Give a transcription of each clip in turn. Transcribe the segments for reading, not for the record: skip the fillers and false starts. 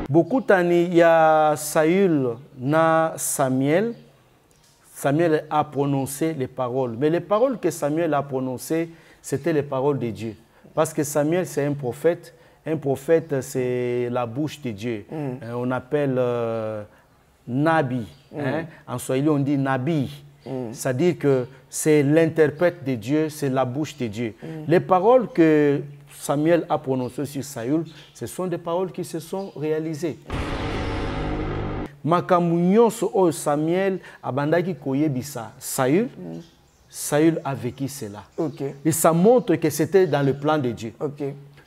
Beaucoup tani il y a Saül na Samuel. Samuel a prononcé les paroles. Mais les paroles que Samuel a prononcées, c'était les paroles de Dieu. Parce que Samuel, c'est un prophète. Un prophète, c'est la bouche de Dieu. On appelle Nabi. Hein? En Swahili, on dit Nabi. C'est-à-dire que c'est l'interprète de Dieu, c'est la bouche de Dieu. Les paroles que Samuel a prononcées sur Saül, ce sont des paroles qui se sont réalisées. Makambu nyonso oyo Samuel abandaki koyebisa Saül, Saül a vécu cela. Et ça montre que c'était dans le plan de Dieu.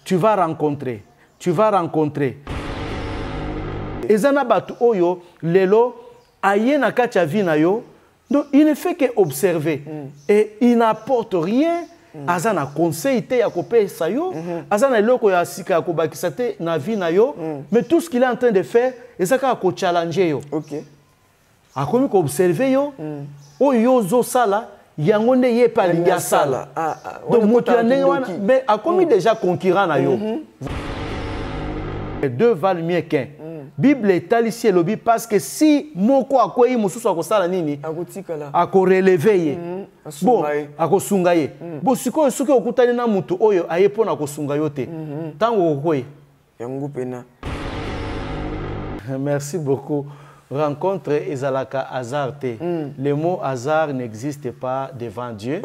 Tu vas rencontrer. Ezana batu oyo lelo aye na kati ya vie na yo. Donc il ne fait qu'observer. Et il n'apporte rien. Azana conseil te ya kopesa yo, azana eloko ya sika ya kobakisa te na vie na yo, mais tout ce qu'il est en train de faire, ezaka ko challenger yo. Akomi ko observer yo, oyo zo sala, yango nde ye pa linga sala. Donc moto ya ndenge wana, mais akomi déjà concurrent na yo. Deux valent mieux qu'un. Bible est ici lobby parce que si moko akoyi mususu akosala nini ako relever bon ako sungaye bon siko soki okutani na mutu oyo aye pona ko sungayo te tango okoyi yango pena. Merci beaucoup. Rencontre ezalaka hasard te. Le mot hasard n'existe pas devant Dieu.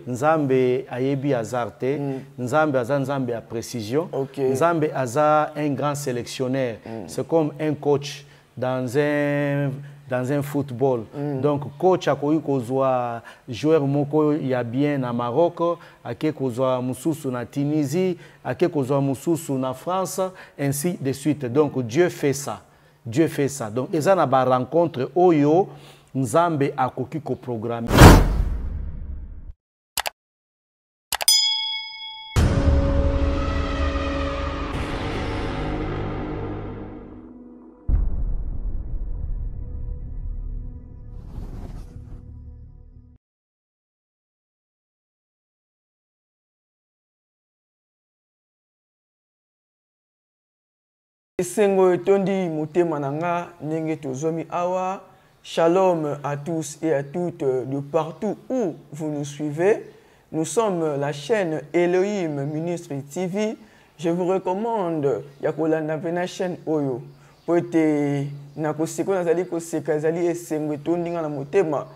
Nzambe ayebi hasard te. Nzambe aza nzambe à précision. Nzambe aza un grand sélectionneur. C'est comme un coach dans un football. Donc coach akoyi kozwa joueur moko ya bien na Maroc, ake kozwa mususu na Tunisie, ake kozwa mususu na France, ainsi de suite. Donc Dieu fait ça. Dieu fait ça. Donc, ils ont une rencontre Oyo, Nzambe akoki ko programme. Sengo tondi motema nanga nenge tozomi awa. Shalom à tous et à toutes de partout où vous nous suivez. Nous sommes la chaîne Elohim Ministry TV. Je vous recommande yakolanda pena chaîne oyo. Poete nakoseko nazali koseka zali esengo tondi nga na motema.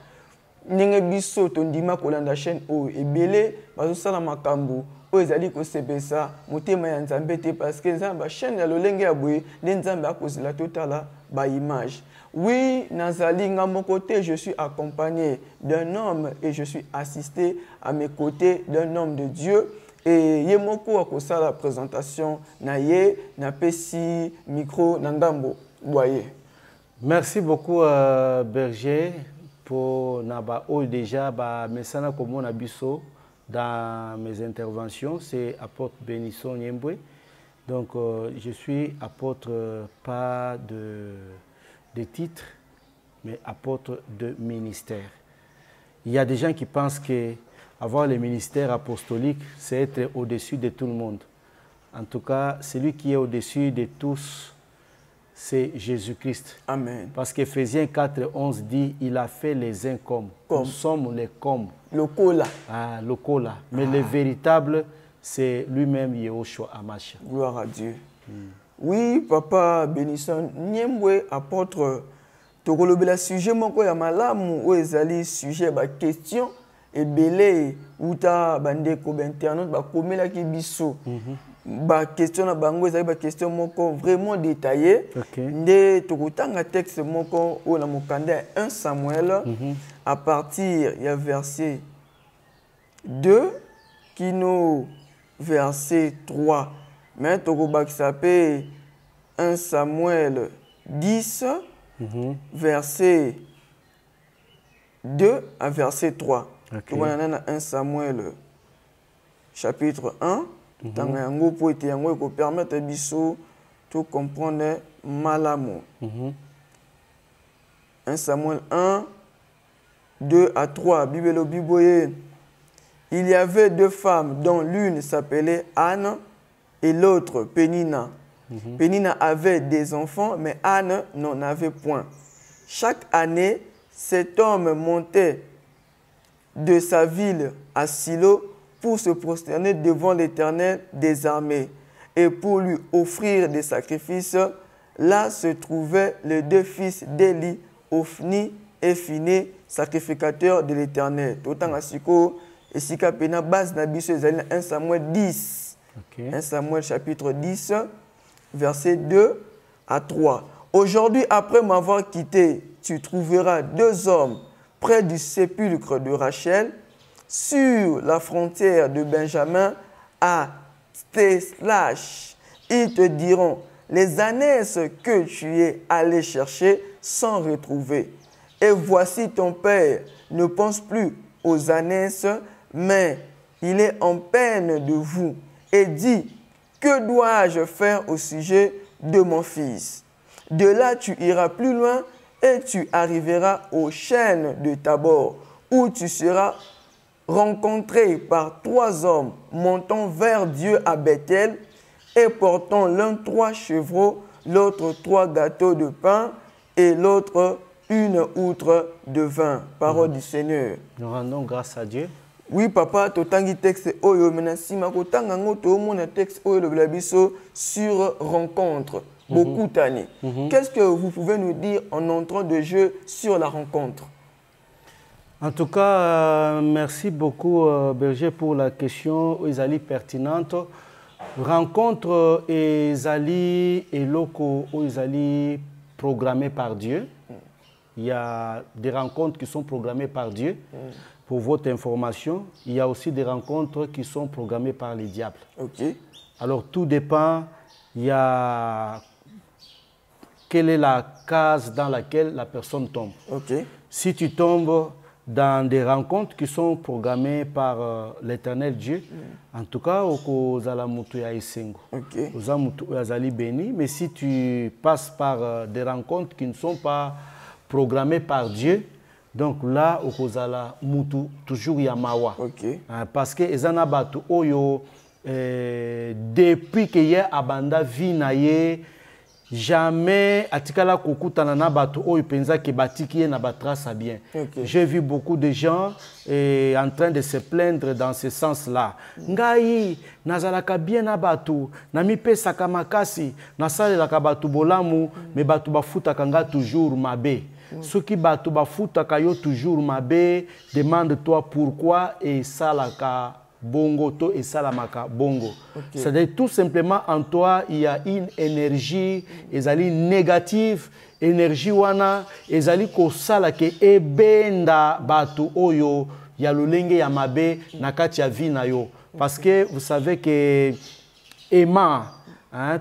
Nenge biso tondima kolanda chaîne oyo ebele bazo sala makambo. Ezali ko sebesa motema ya Nzambe te parce que Nzambe chaîne ya lolenge ya boye le Nzambe akozela totala ba image. Oui, nazali ngamo côté, je suis accompagné d'un homme et je suis assisté à mes côtés d'un homme de Dieu et yemoko akosa la présentation na ye na pesi micro nangambo boye. Merci beaucoup Berger pour naba o déjà ba mesana comme on abiso. Dans mes interventions, c'est apôtre Bénisson Niembwe. Donc, je suis apôtre pas de titre, mais apôtre de ministère. Il y a des gens qui pensent qu'avoir le ministère apostolique, c'est être au-dessus de tout le monde. En tout cas, celui qui est au-dessus de tous, c'est Jésus-Christ. Amen. Parce qu'Éphésiens 4:11 dit, il a fait les uns comme. Nous sommes les comme. Le cola. Ah, le cola. Mais le véritable, c'est lui-même Yehoshua Hamashiach. Gloire à Dieu. Oui, papa Bénisson Niembwe, apôtre, tokolobela sujet moko ya malamu o ezali sujet ba question ebele uta bandeko ba internaute ba komela ki biso. Ba question na bango ezali ba question moko vraiment détaillé. Nde tokotanga texte moko o na mokanda 1 Samuel à partir ya verset 2 qui nous verset 3. Mais tokobakisa pe 1 Samuel 10 verset 2 à verset 3. On a 1 Samuel chapitre 1. Tant yango po ete yango ko permettre biso to comprendre malamu. 1 Samuel 1 2 à 3 Bible Biboye. Il y avait deux femmes dont l'une s'appelait Anne et l'autre Pénina. Pénina avait des enfants, mais Anne n'en avait point. Chaque année, cet homme montait de sa ville à Silo pour se prosterner devant l'Éternel des armées et pour lui offrir des sacrifices. Là se trouvaient les deux fils d'Élie, Ophni et Phiné, sacrificateurs de l'Éternel. Autant à Siko, et Sika Pena, base Nabiso, 1 Samuel 10. 1 Samuel chapitre 10, versets 2 à 3. Aujourd'hui, après m'avoir quitté, tu trouveras deux hommes près du sépulcre de Rachel, sur la frontière de Benjamin, à Théslash. Ils te diront, les ânesses que tu es allé chercher sans retrouver. Et voici ton père ne pense plus aux ânesses, mais il est en peine de vous. Et dit, que dois-je faire au sujet de mon fils? De là, tu iras plus loin et tu arriveras aux chênes de Tabor, où tu seras rencontré par trois hommes montant vers Dieu à Bethel et portant l'un 3 chevreaux, l'autre 3 gâteaux de pain et l'autre une outre de vin. Parole du Seigneur. Nous rendons grâce à Dieu. Oui, papa, tu as un texte oyo menasima ko tanga ngoto mon texte oyo le blabiso sur rencontre. Beaucoup d'années. Qu'est-ce que vous pouvez nous dire en entrant de jeu sur la rencontre? En tout cas, merci beaucoup Berger pour la question Ezali pertinente. Rencontre Ezali et loko Ezali programmées par Dieu. Il y a des rencontres qui sont programmées par Dieu. Pour votre information, il y a aussi des rencontres qui sont programmées par les diables. Okay. Alors tout dépend, il y a quelle est la case dans laquelle la personne tombe. Okay. Si tu tombes dans des rencontres qui sont programmées par l'Éternel Dieu, en tout cas, mais si tu passes par des rencontres qui ne sont pas programmées par Dieu, donc là, okozala mutu toujours yamawa. Okay. Parce que ezana batu oyo depuis que y a abanda vie na ye jamais atikala kokutana na batu oyo penza ke batiki na batrasa bien. Okay. J'ai vu beaucoup de gens en train de se plaindre dans ce sens-là. Ngai nazalaka bien na batu na mipesaka makasi nasalelaka batu bolamu me batu bafutaka nga toujours mabe. Ce qui batu bafutaka yo toujours mabe, demande-toi pourquoi et salaka bongo to et salamaka bongo. Okay. C'est-à-dire tout simplement en toi il y a une énergie ezali négative, énergie wana ezali ko salake ebenda batu oyo ya lolenge ya mabe na kati ya vie na yo. Parce que vous savez que Emma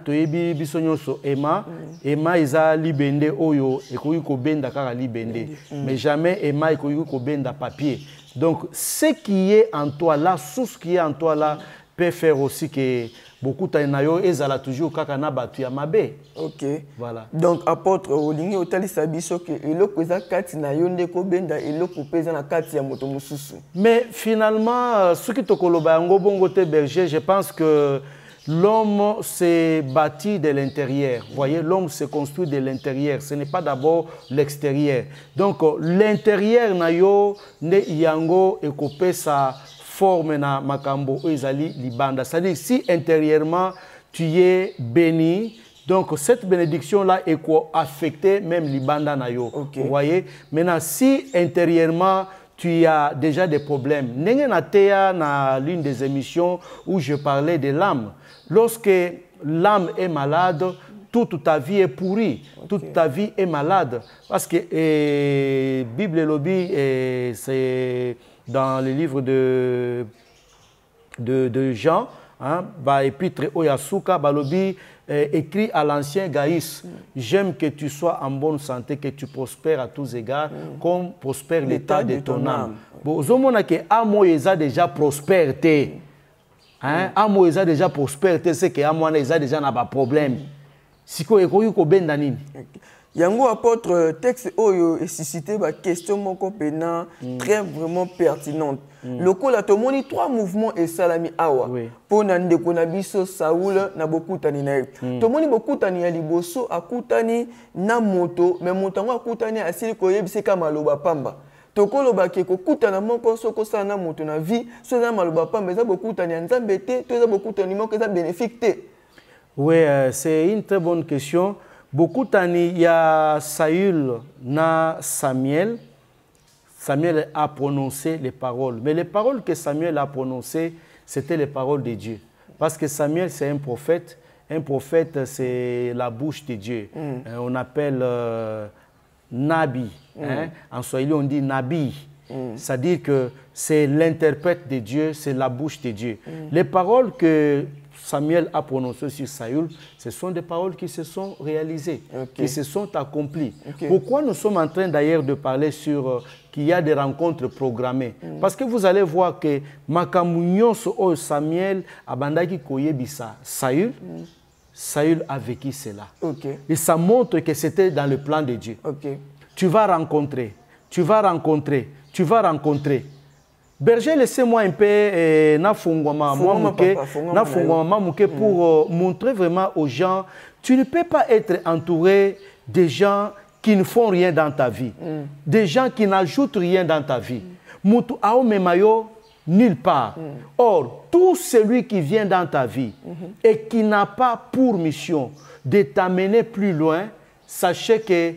toyebi biso nyonso Emma eza libende oyo ekoki kobenda kaka libende mais jamais Emma ekoki kobenda papier. Donc ce qui est en toi là, source qui est en toi là peut faire aussi que beaucoup tainayo ezala toujours kaka na batu ya mabe. OK. Voilà. Donc apôtre olingi otalisa biso ke eloko eza kati na yo nde ko benda eloko peza na kati ya moto mususu. Mais finalement ce qui tokoloba yango bongo te Berger, je pense que l'homme s'est bâti de l'intérieur. Vous voyez, l'homme se construit de l'intérieur. Ce n'est pas d'abord l'extérieur. Donc, l'intérieur na yo ne yango ekope sa forme na makambo ezali libanda. C'est-à-dire, si intérieurement tu es béni, donc cette bénédiction-là est affectée même libanda na yo. Okay. Vous voyez, maintenant, si intérieurement tu as déjà des problèmes. Nenge na teya na l'une des émissions où je parlais de l'âme. Lorsque l'âme est malade, toute ta vie est pourrie. Okay. Toute ta vie est malade. Parce que Bible et Lobby, c'est dans le livre de Jean, épître Oyasuka, Balobi écrit à l'ancien Gaïs, j'aime que tu sois en bonne santé, que tu prospères à tous égards, comme prospère l'état de ton âme. Bon, zomona que amo eza déjà prospérité. Amo eza déjà prospérité, c'est que amo eza déjà na ba problème. Siko ekoki ko benda nini. Yango apôtre texte oyo et suscité ba question moko pena très vraiment pertinente. Lokola tomoni trois mouvements et salami awa. Po na ndeko na biso Saoul na bokutani na ye. Tomoni bokutani ya liboso akutani na moto mais moto ngo akutani asili koyebise ka maloba pamba. Tokolo bake kokutana moko soko sa na moto na vie so na maloba pamba eza bokutani ya nzambe te to eza bokutani moko eza bénéfique te. Oui, c'est une très bonne question. Beaucoup d'années, il y a Saül na Samuel. Samuel a prononcé les paroles. Mais les paroles que Samuel a prononcées, c'était les paroles de Dieu. Parce que Samuel, c'est un prophète. Un prophète, c'est la bouche de Dieu. On appelle Nabi. Hein? En swahili, on dit Nabi. C'est-à-dire que c'est l'interprète de Dieu, c'est la bouche de Dieu. Les paroles que Samuel a prononcé sur Saül, ce sont des paroles qui se sont réalisées, qui se sont accomplies. Pourquoi nous sommes en train d'ailleurs de parler sur qu'il y a des rencontres programmées? Parce que vous allez voir que Makamunyon so Samuel abandaki koyebisa Saül, Saül a vécu cela. Et ça montre que c'était dans le plan de Dieu. Tu vas rencontrer, tu vas rencontrer, tu vas rencontrer. Berger, laissez-moi un peu pour montrer vraiment aux gens, tu ne peux pas être entouré de gens qui ne font rien dans ta vie, des gens qui n'ajoutent rien dans ta vie. Mutu aomemayo nulle part. Or, tout celui qui vient dans ta vie et qui n'a pas pour mission de t'amener plus loin, sachez que,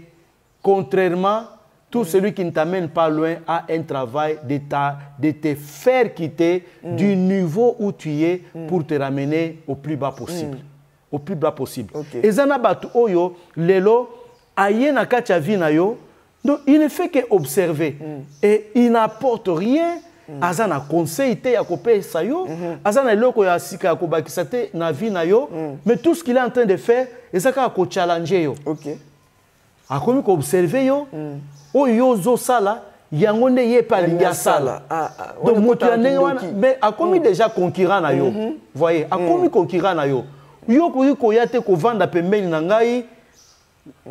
contrairement tout celui qui ne t'amène pas loin a un travail de te faire quitter du niveau où tu es pour te ramener au plus bas possible. Au plus bas possible. Et Zanabatu Oyo, Lelo, aye na kacha vi na yo, donc il ne fait qu'observer. Et il n'apporte rien. Azana conseil te yakope sayo, azana loko ya sika yakobakisate na vi na yo, mais tout ce qu'il est en train de faire, ezaka ko challenger yo. Akomi ko observer yo. O yozo sala yangonde ye palinga sala. Donc moto mais a commis déjà concurrent na yo. Voyez, a commis concurrent na yo. Yo ko yate ko vanda pembeni na ngai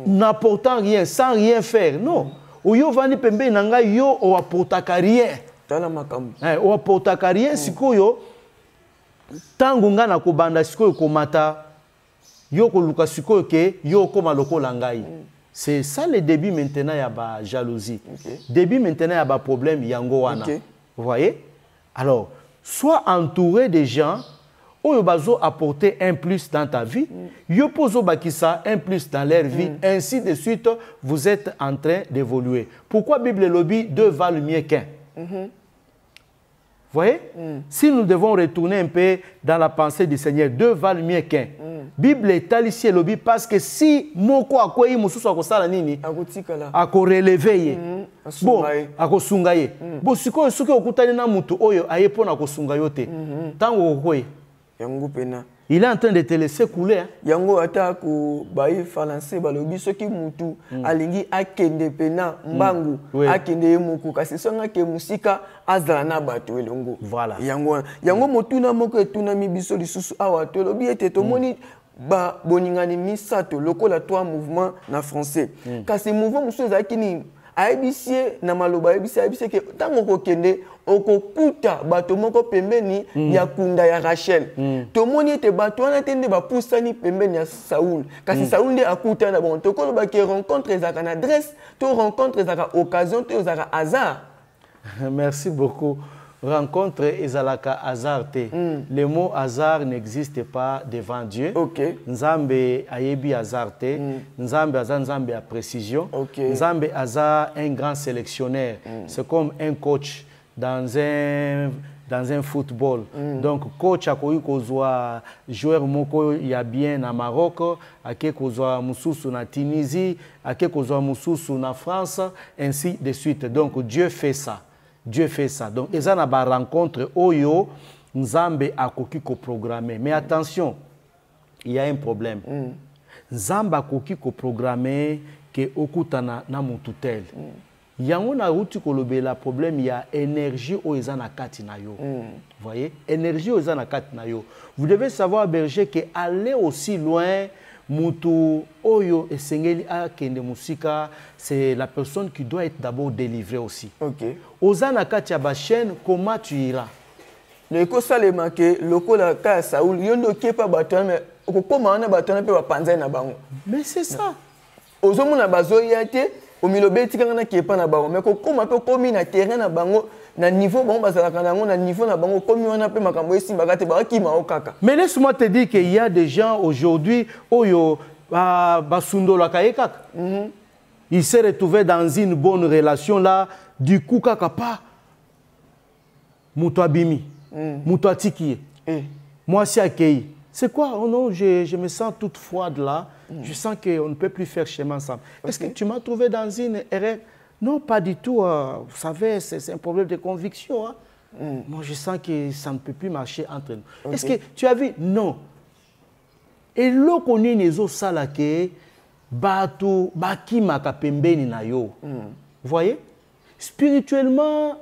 n'apportant rien, sans rien faire. Non. O yo vandi pembeni na ngai yo o apportaka rien. Tala makambo. O apportaka rien sikoyo tango nga na ko banda sikoyo ko mata yo ko luka sikoyo ke yo ko maloko la ngai. C'est ça le début maintenant, il y a la jalousie. Début maintenant, il y a un problème, yango wana. Vous voyez? Alors, sois entouré de gens où ils vont apporter un plus dans ta vie, ils posent un plus dans leur vie, ainsi de suite, vous êtes en train d'évoluer. Pourquoi Bible lobby deux valent mieux qu'un? Vous voyez? Si nous devons retourner un peu dans la pensée du Seigneur, deux valent mieux qu'un. Bible est ici lobby parce que si moko akoyi mususu akosala nini ako relever bon ako sungaye bon siko suki okutani na mutu oyo ayepo na kosunga yote tango okoyi yango pena il est en train de te laisser couler yango ata ko bayi français balobi soki mutu alingi akende pena mbangu akende muku kasi songa ke musika azala na bato elongo voilà yango motuna moko etuna mibiso lisusu awa to lobi ete tomoni ba boningani misato lokola trois mouvements na français kasi mouvement musu ezaki ni aibisie na maloba aibisie ke tango kokende okokuta bato moko pembeni ya kunda ya Rachel tomoni ete bato wana tende bapusani pembeni ya Saoul kasi Saoul nde akuta na bon tokolo ba ke rencontre ezaka na adresse to rencontre ezaka occasion to ezaka hasard. Merci beaucoup. Rencontre ezalaka hasard te. Le mot hasard n'existe pas devant Dieu. Nzambe ayebi hasard te. Nzambe aza nzambe à précision. Nzambe aza un grand sélectionneur. C'est comme un coach dans un football. Donc coach akoyi kozwa joueur moko ya bien na Maroc, ake kozwa mususu na Tunisie, ake kozwa mususu na France, ainsi de suite. Donc Dieu fait ça. Dieu fait ça. Donc, ils ont une rencontre oyo, Nzambe akoki ko programmer. Mais attention, il y a un problème. Nzambe akoki ko programmer que okutana na mututel. Yango na uti kolobela problème, il y a énergie o ezana kati na yo. Vous voyez? Énergie o ezana kati na yo. Vous devez savoir berger que aller aussi loin mutu oyo esengeli akende musika, c'est la personne qui doit être d'abord délivrée aussi. OK. Ozana katia ba chaîne, comment tu iras? Le ko salema ke loko la ka Saoul yondo kepa batana mais okoma na batana pe bapanza na bango. Mais c'est ça. Ozomuna bazoyate au milobeti kanga kepa na bango mais kokoma pe komi na terrain na bango na niveau bon bazalaka nango na niveau na bango komi wana pe makambo esimba kate bakima okaka. Mais laisse-moi te dire qu'il y a des gens aujourd'hui oyo basundola kayekaka. Il s'est retrouvé dans une bonne relation là, du coup kaka pa muto abimi, muto atiki. Moi si accueilli. C'est quoi? Oh non, je me sens toute froide là. Je sens qu'on ne peut plus faire chemin ensemble. Est-ce que tu m'as trouvé dans une erreur? Non, pas du tout. Vous savez, c'est un problème de conviction. Hein. Moi, je sens que ça ne peut plus marcher entre nous. Est-ce que tu as vu? Non. Et là, on est les autres salakés, batu, bakima kapembeni na yo. Vous voyez? Spirituellement,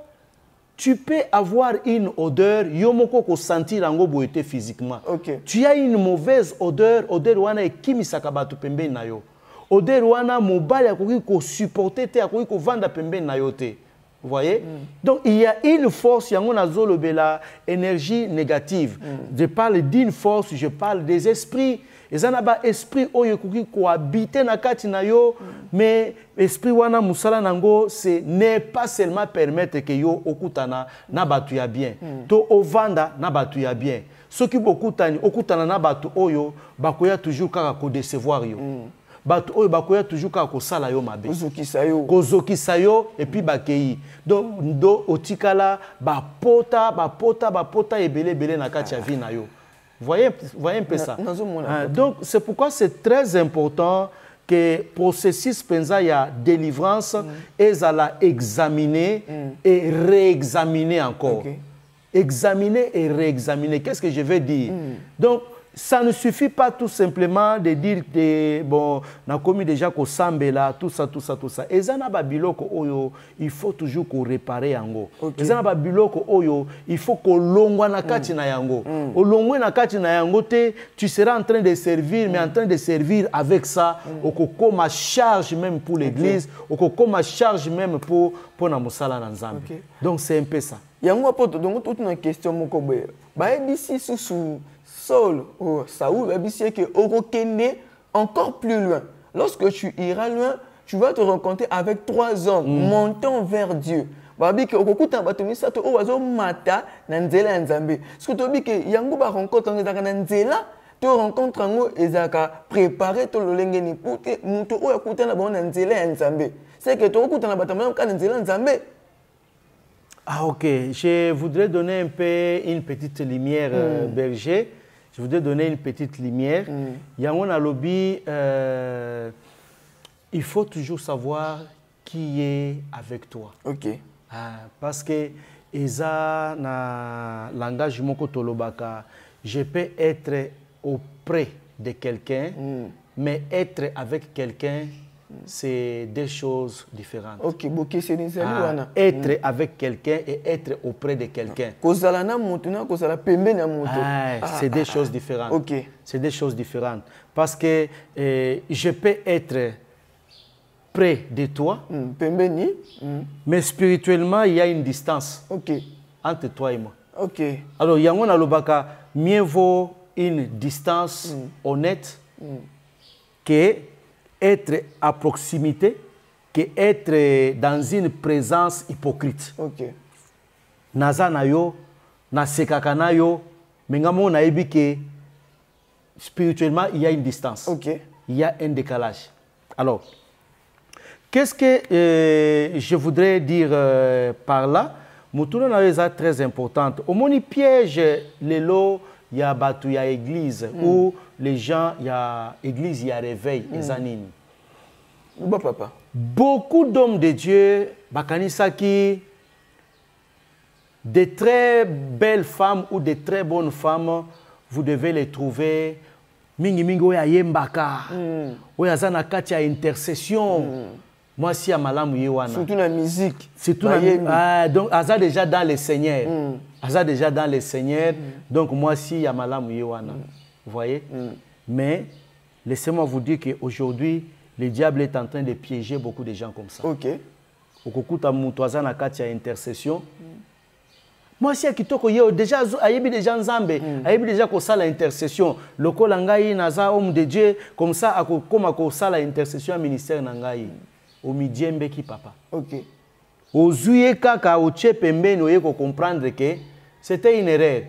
tu peux avoir une odeur, yomoko ko sentir ango boete physiquement. Tu as une mauvaise odeur wana ekimi sakabatu pembeni na yo. Odeur wana mobile akoki ko supporter te akoki ko vanda pembeni na yo te. Vous voyez? Donc il y a une force yango nazolo bela énergie négative. Je parle d'une force, je parle des esprits. Ezanaba esprit oyo koki ko habiter na kati na yo, mais esprit wana musala nango c'est ne pas seulement permettre que yo okutana na batu ya bien. To ovanda na batu ya bien. Soki bokutani okutana na batu oyo bakoya toujours kaka ko décevoir yo. Batu oyo bakoya toujours kaka ko sala yo mabe. Kozokisa yo et puis bakei. Donc ndo otikala bapota ebele na kati ya vie na yo. Voyez un peu ça. Donc, c'est pourquoi c'est très important que processus pensa il y a délivrance et ça l'a examiner et réexaminer encore. Examiner et réexaminer. Qu'est-ce que je veux dire? Donc, ça ne suffit pas tout simplement de dire que bon, on a commis déjà qu'au sambela, tout ça. Et ça n'a pas biloko oyo, il faut toujours qu'on répare yango. Et ça n'a pas biloko oyo, il faut qu'on longwa na kati na yango. Au longwa na kati na yango te, tu seras en train de servir, mais en train de servir avec ça, au comme à charge même pour l'église, au comme à charge même pour na musala na nzambe. Donc c'est un peu ça. Yango poto donc toute une question moko boye. Ba ebisi sous Saul, Saoul, encore plus loin. Lorsque tu iras loin, tu vas te rencontrer avec 3 hommes montant vers Dieu. Babi que okukuta batumi sato o wazo mata na nzela nzambe. Ce que tobi que yango ba rencontre ngezaka na nzela, to rencontre ngo ezaka préparer to lolengeni pour que muto o yakuta na bona nzela nzambe. C'est que to okuta na batama ka nzela nzambe. Ah ok, je voudrais donner un peu une petite lumière berger. Je voudrais donner une petite lumière. Yangon a lobby, il faut toujours savoir qui est avec toi. Ok. Parce que Eza na langage moko tolobaka, je peux être auprès de quelqu'un, mais être avec quelqu'un, c'est deux choses différentes. Ok, être avec quelqu'un et être auprès de quelqu'un. C'est des choses différentes. Okay. C'est des choses différentes. Parce que je peux être près de toi, mais spirituellement, il y a une distance entre toi et moi. Alors, yango na lobaka, mieux vaut une distance honnête que être à proximité, que être dans une présence hypocrite. Naza na yo, na sekaka na yo, mengamo na ebi que spirituellement il y a une distance. Il y a un décalage. Alors, qu'est-ce que je voudrais dire par là? Moutouna na est très importante. Au moni piège les lots, il y a batu, il y a église, où les gens, il y a église, il y a réveil, les animes. Papa. Beaucoup d'hommes de Dieu, bakanisaki, de très belles femmes ou de très bonnes femmes, vous devez les trouver. Mingi mingi oya yembaka, oya zana kati ya intercession. Moi si ya malamu yewana. Surtout la musique. Surtout donc aza déjà dans le Seigneur. Aza déjà dans le Seigneur. Donc moi si ya malamu yewana. Vous voyez? Mais laissez-moi vous dire qu'aujourd'hui, le diable est en train de piéger beaucoup de gens comme ça. Ok. Okukuta mutuaza na kati ya intercession. Moi, si kitoko yo déjà ayebi déjà nzambe, ayebi déjà ko sala intercession. Lokola ngai naza homme de Dieu, comme ça akokoma ko sala intercession ministère na ngai. O midiembe ki papa. Ok. Ozuye kaka oche pembeni oye ko comprendre que c'était une erreur.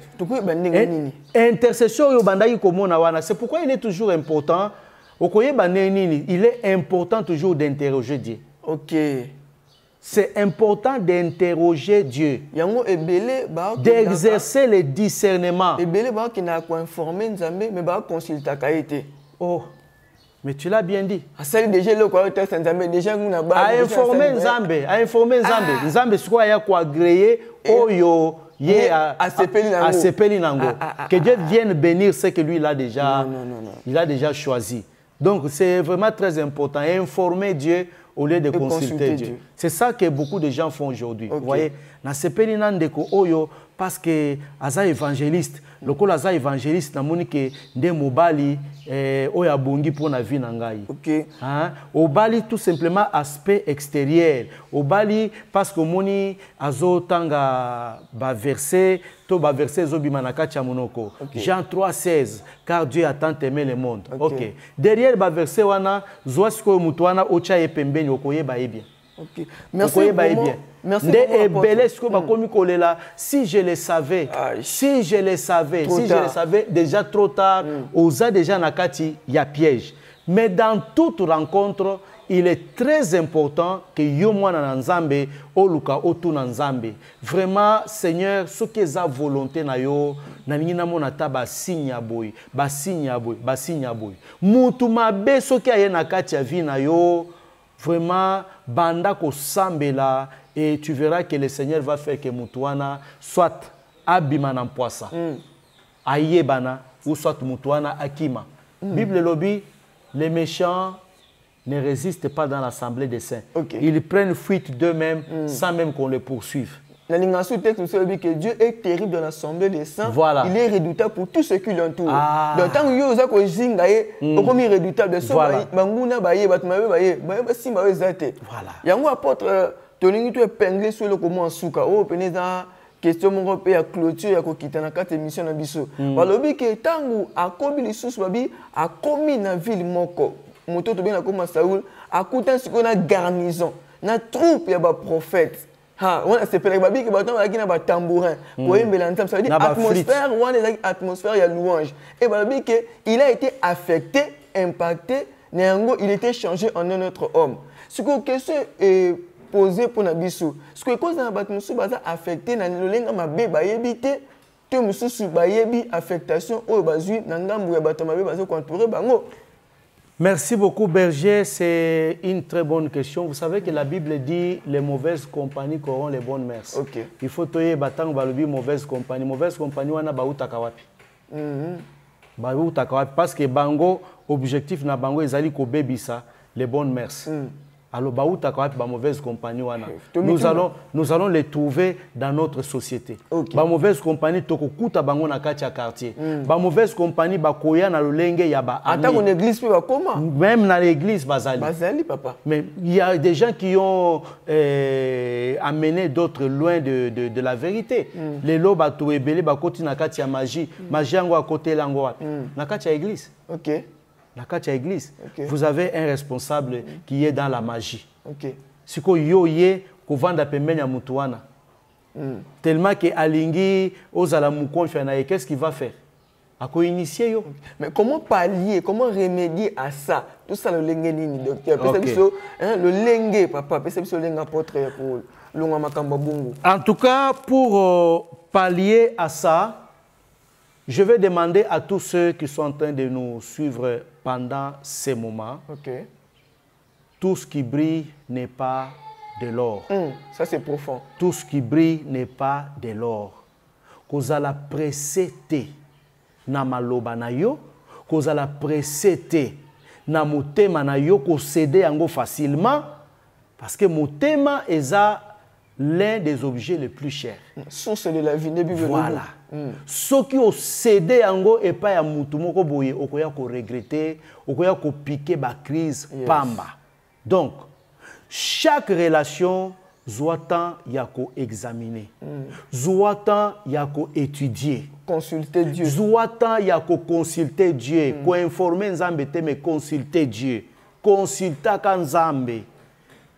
Intercession yo bandaki komona wana, c'est pourquoi il est toujours important. Il est important toujours d'interroger Dieu. Ok. C'est important d'interroger Dieu. D'exercer le discernement. Oh, mais tu l'as bien dit. À informer Nzambe. À informer Nzambe. Nzambe, c'est quoi il y a quoi agréer Oyo. Que Dieu vienne bénir ce que lui il a déjà, il a déjà choisi. Donc c'est vraiment très important, informer Dieu au lieu de consulter Dieu. C'est ça que beaucoup de gens font aujourd'hui. Vous voyez, parce que aza évangéliste, le col aza évangéliste, namoni que nde mobali oya bongi pour na vie nangai. Ok. Au bali tout simplement aspect extérieur. Au bali parce que moni azo tanga ba verset, to ba verset zo bimanaka cha monoko. Jean 3:16, car Dieu a tant aimé le monde. Ok. Derrière ba verset wana zo siko mutuana ocha epembeni okoyeba bien. Ok. Merci beaucoup. Merci si je le savais, si je le savais, si je le savais, déjà trop tard, osa déjà nakati, il y a piège. Mais dans toute rencontre, il est très important que yo mwana nzambe oluka otu nzambe. Vraiment, Seigneur, ce qui est à volonté na yo, na ningina mona ta ba signe boy, ba signe boy, ba signe boy. Mutu mabe ce qui a nakati ya vie na yo, vraiment banda ko sambela. Et tu verras que le Seigneur va faire que Mutuana soit abimana poissa, ayebana ou soit Mutuana akima. Bible lobby, les méchants ne résistent pas dans l'assemblée des saints. Ils prennent fuite d'eux-mêmes sans même qu'on les poursuive. La ligne texte nous dit que Dieu est terrible dans l'assemblée des saints. Voilà. Il est redoutable pour tous ceux qui l'entourent. Donc tant que vous avez zingaye, comme il est redoutable, voilà. Banguna baye, batmabe baye, baye si baye zate. Voilà. Yango apôtre tolingi tu épinglé sur le comment souka. Oh peneza question mon pe ya clôture ya ko kitana kate émission na biso. Balobi que tangu akobi lisusu babi akomi na ville moko. Moto to bien akoma Saoul, akuta sikona garnison, na troupe ya ba prophète. On a sepelé babi que baton avec na ba tambourin. Koyembela ntam ça veut dire atmosphère, on est atmosphère ya louange. Et babi que il a été affecté, impacté, néango il était changé en un autre homme. Ce que question est posé pour Nabiso. Ce que cause na batmusu baza affecté na lolenga mabe bayebité, te mususu bayebi affectation o bazui na ngambu ya bato mabe bazo contouré bango. Merci beaucoup Berger, c'est une très bonne question. Vous savez que la Bible dit les mauvaises compagnies corrompent les bonnes mœurs. Il faut toyer batang balobi mauvaise compagnie. Mauvaise compagnie wana bauta kawapi. Bauta kawapi parce que bango objectif na bango ezali ko bebisa les bonnes mœurs. Alors bauta kawapi ba mauvaise compagnie wana. Nous allons les trouver dans notre société. Ba mauvaise compagnie tokokuta bango na kati ya quartier. Ba mauvaise compagnie ba koya na lolenge ya ba ami. Attends, en église peut pas comment? Même dans l'église bazali. Bazali papa. Mais il y a des gens qui ont amené d'autres loin de la vérité. Les lots ba to ebele ba koti na kati ya magie. Magie yango à côté lango na kati ya église. OK. La kati ya église, vous avez un responsable qui est dans la magie. Si ko yo ye ko vanda pembeni ya mutu wana. Tellement que alingi ozala mukonfi na ye, qu'est-ce qu'il va faire? Ako initier yo. Mais comment pallier, comment remédier à ça? Tout ça le lenge nini docteur? Le lenge papa, peut-être le lenge apôtre pour longa makamba bungu. En tout cas, pour pallier à ça, je vais demander à tous ceux qui sont en train de nous suivre pendant ces moments, tout ce qui brille n'est pas de l'or. Ça c'est profond. Tout ce qui brille n'est pas de l'or. Kozala presete na maloba na yo, kozala presete na motema na yo, ko céder yango facilement, parce que motema est l'un des objets les plus chers. Source de la vie. Voilà. Soki o cédé yango et pas ya mutu moko boye okoya ko regretter, okoya ko piquer ba crise pamba. Donc chaque relation Zoatan yako examiner, Zoatan yako étudier, consulter Dieu, Zoatan yako consulter Dieu, ko informer Nzambe te me consulter Dieu, consulta ka Nzambe.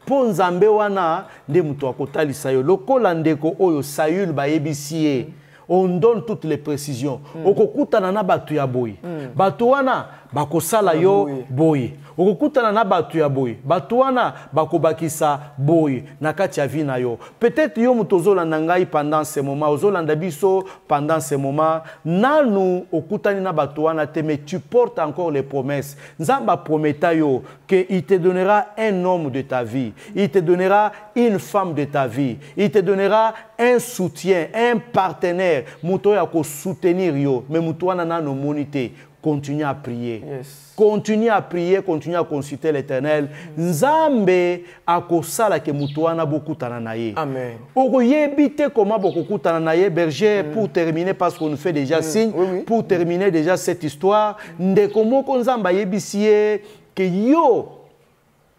Po Nzambe wana nde mutu akotalisa yo lokola ndeko oyo Saül ba yebisiye. On donne toutes les précisions. Okokutana na batu ya boy. Batu wana bakosala yo boy. Okokutana na batu ya boy. Batu wana bakobakisa boy na kati ya vie na yo. Peut-être yo mutozolanda ngai pendant ce moment, ozolanda biso pendant ce moment, nanu okutani na batu wana te, mais tu portes encore les promesses. Nzamba prometa yo que il te donnera un homme de ta vie, il te donnera une femme de ta vie, il te donnera un soutien, un partenaire. Muto ya ko soutenir yo, mais muto wana na no monité. Continue à prier. Yes. Continue à prier, continue à consulter l'Éternel. Nzambe akosala ke mutu wana bokutana na ye. Amen. Okoyebite comment bokutana na ye, berger, pour terminer, parce qu'on nous fait déjà signe, pour terminer déjà cette histoire, ndeko moko Nzamba yebisiye que yo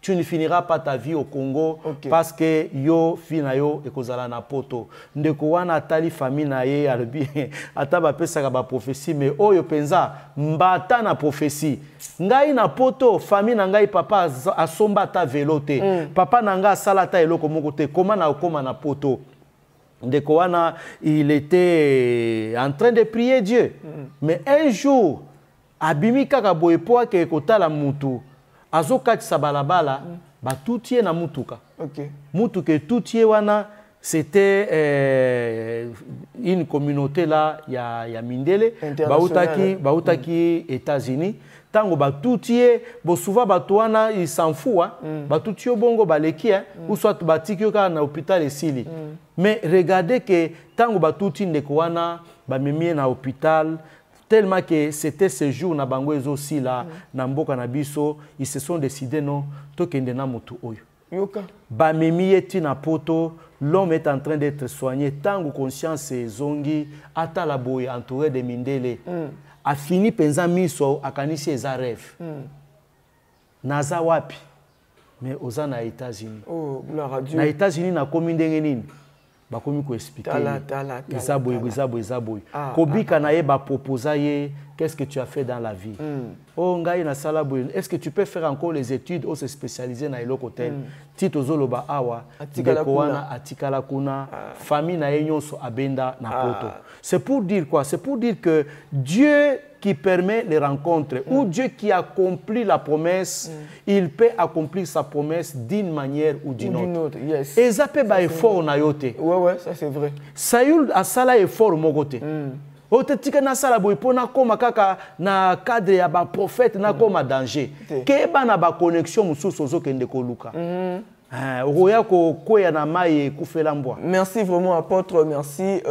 tu ne finiras pas ta vie au Congo parce que yo fina yo ekozala na poto. Ndeko wana atali famille na ye albi ataba pesa ba prophétie mais oyo penza mbata na prophétie. Ngai na poto famille na ngai papa asomba ta velote. Papa na nga sala ta eloko moko te koma na okoma na poto. Ndeko wana il était en train de prier Dieu. Mais un jour abimi kaka boye po ke kotala mutu azokatisa balabala batutie na mutuka. Mutuke tutie wana c'était une communauté là ya mindele bautaki États-Unis. Tango batutie bo souvent batu wana il s'en fout batutie bongo baleki ou soit batiki ka na hôpital esili. Mais regardez que tango batuti ndeko wana bamemie na hôpital tellement que c'était ce jour na bango aussi là na mboka na biso, ils se sont décidés non to kende na mutu oyo yoka ba memieti na poto. L'homme est en train d'être soigné tango conscience zongi ata la boye entouré de mindele a fini penza miso akanisi eza rêve naza wapi mais oza na États-Unis. Oh gloire à Dieu. Na États-Unis na komi ndenge nini bakomi ko expliquer Isaboy kobika na ye ba proposa ye qu'est-ce que tu as fait dans la vie. Oh ngai na sala boy, est-ce que tu peux faire encore les études ou se spécialiser na eloko tel tito zoloba awa ndeko wana atikala kuna famille na ye nyonso abenda na poto. C'est pour dire quoi? C'est pour dire que Dieu qui permet les rencontres ou Dieu qui accomplit la promesse, il peut accomplir sa promesse d'une manière ou d'une autre. Yes. Et ça peut être effort na yote. Ouais, ça c'est vrai. Saül a sala effort mon côté. Otetika na sala boy pona koma kaka na cadre ya ba prophète na koma danger. Ke ba na ba connexion mususu ozokende ko luka. Merci vraiment apôtre, merci.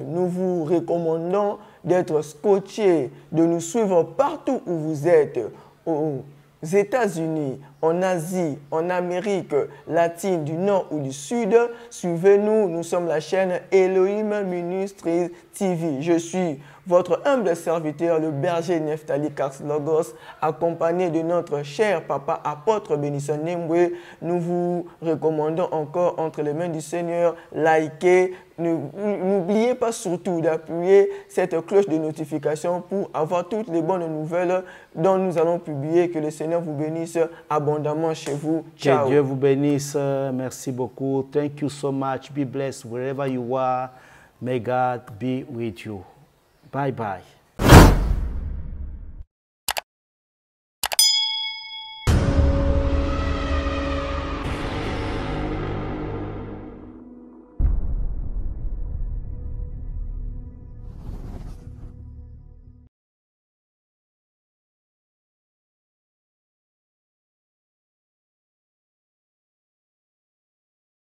Nous vous recommandons d'être scotché, de nous suivre partout où vous êtes, aux États-Unis, en Asie, en Amérique latine, du Nord ou du Sud. Suivez-nous, nous sommes la chaîne Elohim Ministries TV. Je suis votre humble serviteur, le berger Neftali Logos, accompagné de notre cher papa apôtre Benison Nembwe. Nous vous recommandons encore entre les mains du Seigneur, likez. N'oubliez pas surtout d'appuyer cette cloche de notification pour avoir toutes les bonnes nouvelles dont nous allons publier. Que le Seigneur vous bénisse abondamment chez vous. Ciao. Que Dieu vous bénisse. Merci beaucoup. Thank you so much. Be blessed wherever you are. May God be with you. Bye bye.